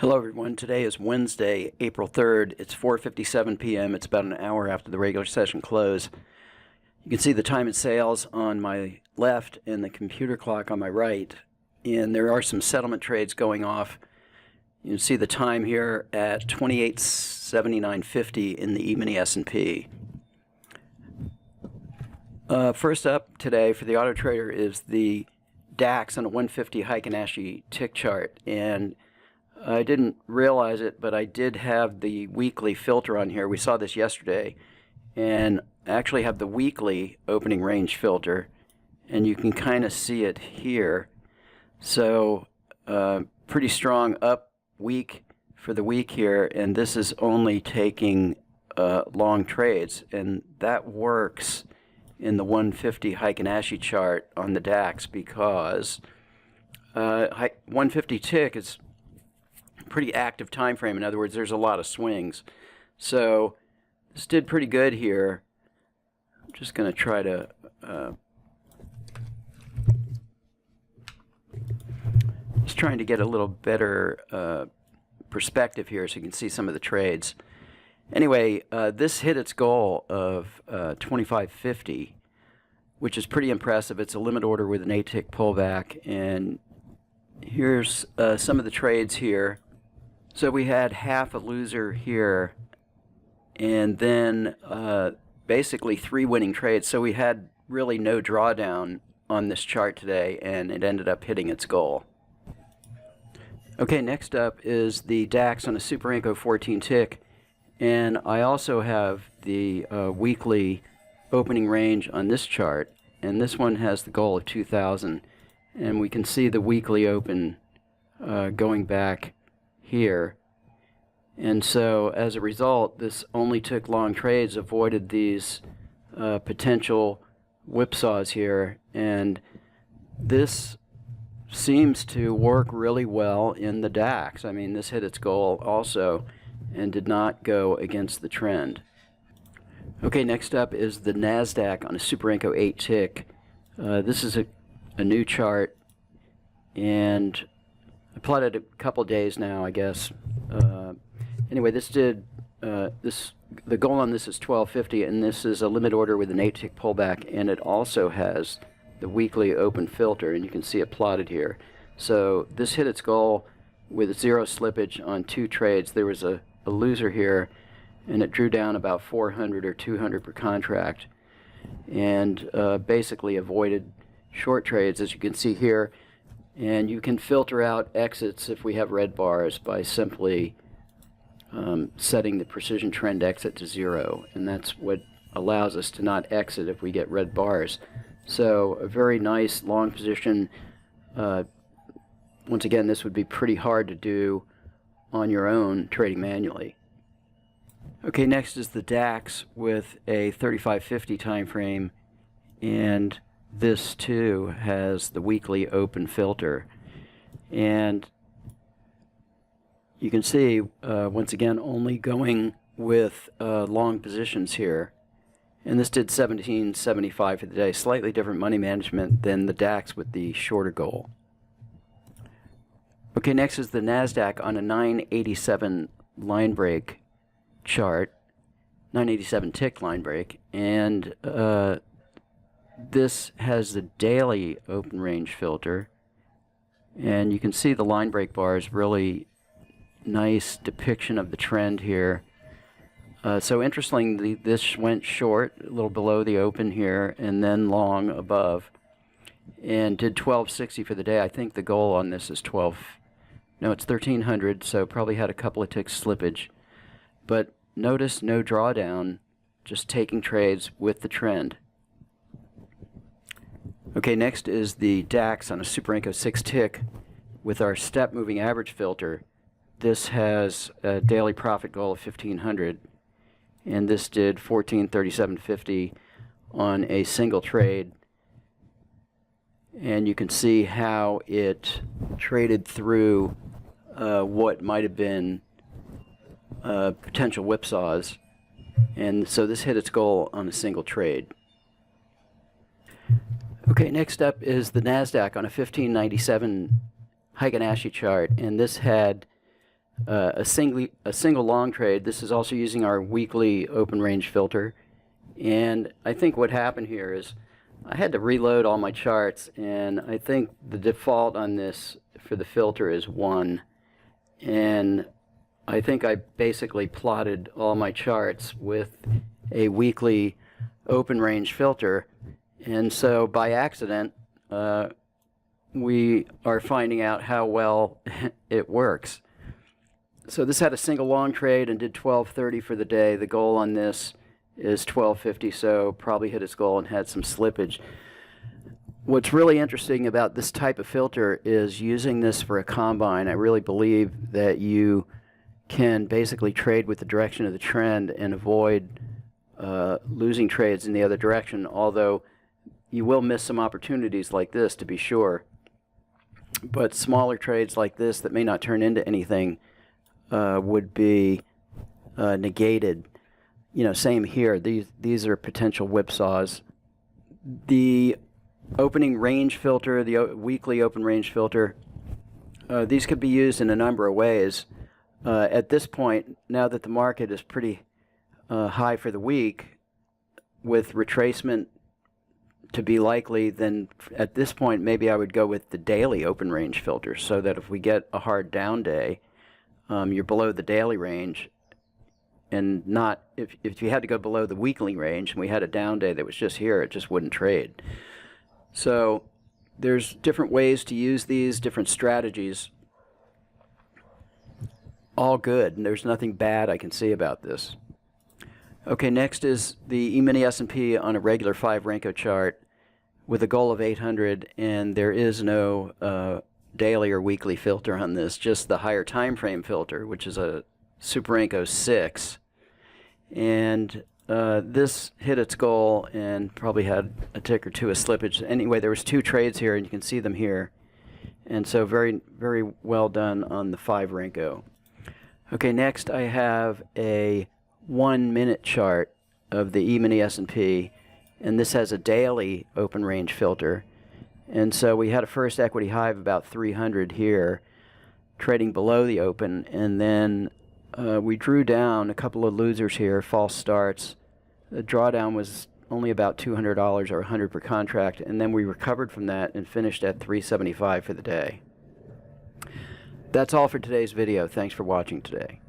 Hello everyone, today is Wednesday, April 3rd. It's 4:57 p.m. It's about an hour after the regular session close. You can see the time and sales on my left and the computer clock on my right. And there are some settlement trades going off. You can see the time here at 28:79.50 in the E-mini S&P. First up today for the Autotrader is the DAX on a 150 Heikin-Ashi tick chart. And I didn't realize it, but I did have the weekly filter on here. We saw this yesterday, and I actually have the weekly opening range filter, and you can kind of see it here. So pretty strong up week for the week here, and this is only taking long trades, and that works in the 150 Heikin-Ashi chart on the DAX because 150 tick is pretty active time frame. In other words, there's a lot of swings. So this did pretty good here. I'm just going to try to just trying to get a little better perspective here so you can see some of the trades. Anyway, this hit its goal of 25.50, which is pretty impressive. It's a limit order with an 8-tick pullback, and here's some of the trades here. So we had half a loser here, and then basically 3 winning trades. So we had really no drawdown on this chart today, and it ended up hitting its goal. Okay, next up is the DAX on a Super Inco 14 tick, and I also have the weekly opening range on this chart, and this one has the goal of 2,000, and we can see the weekly open going back here. And so as a result, this only took long trades, avoided these potential whipsaws here, and this seems to work really well in the DAX. I mean, this hit its goal also and did not go against the trend. Okay, next up is the NASDAQ on a Super Inco 8 tick. This is a new chart, and I plotted a couple days now, I guess. Anyway, this did the goal on this is 1250, and this is a limit order with an 8-tick pullback, and it also has the weekly open filter, and you can see it plotted here. So this hit its goal with 0 slippage on 2 trades. There was a loser here, and it drew down about 400 or 200 per contract, and basically avoided short trades, as you can see here. And you can filter out exits if we have red bars by simply setting the precision trend exit to 0, and that's what allows us to not exit if we get red bars. So a very nice long position. Once again, this would be pretty hard to do on your own trading manually. Okay, next is the DAX with a 35.50 time frame, and this too has the weekly open filter, and you can see once again only going with long positions here, and this did 17.75 for the day. Slightly different money management than the DAX with the shorter goal. Okay, next is the NASDAQ on a 987 line break chart, 987 tick line break, and this has the daily open range filter, and you can see the line break bars. Really nice depiction of the trend here. So interestingly, this went short a little below the open here and then long above, and did 1260 for the day. I think the goal on this is 1300, so probably had a couple of ticks slippage, but notice no drawdown, just taking trades with the trend. Okay, next is the DAX on a Super Inco 6 tick with our step moving average filter. This has a daily profit goal of 1500, and this did 1437.50 on a single trade, and you can see how it traded through what might have been potential whipsaws, and so this hit its goal on a single trade. Okay, next up is the NASDAQ on a 1597 Heikin-Ashi chart, and this had a single long trade. This is also using our weekly open range filter. And I think what happened here is I had to reload all my charts, and I think the default on this for the filter is 1. And I think I basically plotted all my charts with a weekly open range filter, and so by accident we are finding out how well it works. So this had a single long trade and did 12.30 for the day. The goal on this is 12.50, so probably hit its goal and had some slippage. What's really interesting about this type of filter is using this for a combine. I really believe that you can basically trade with the direction of the trend and avoid losing trades in the other direction, although you will miss some opportunities like this, to be sure. But smaller trades like this that may not turn into anything would be negated. You know, same here. These are potential whipsaws. The opening range filter, the weekly open range filter, these could be used in a number of ways. At this point, now that the market is pretty high for the week, with retracement to be likely, then at this point maybe I would go with the daily open range filter, so that if we get a hard down day, you're below the daily range, and not if you had to go below the weekly range and we had a down day that was just here, it just wouldn't trade. So there's different ways to use these, different strategies. All good, and there's nothing bad I can see about this. Okay, next is the E-mini S&P on a regular 5 Renko chart with a goal of 800, and there is no daily or weekly filter on this, just the higher time frame filter, which is a Super Renko 6. And this hit its goal and probably had a tick or two of slippage. Anyway, there was 2 trades here, and you can see them here. And so very, very well done on the 5 Renko. Okay, next I have a 1-minute chart of the E-mini S&P, and this has a daily open range filter. And so we had a first equity high of about 300 here, trading below the open, and then we drew down a couple of losers here, false starts. The drawdown was only about $200 or 100 per contract, and then we recovered from that and finished at 375 for the day. That's all for today's video. Thanks for watching today.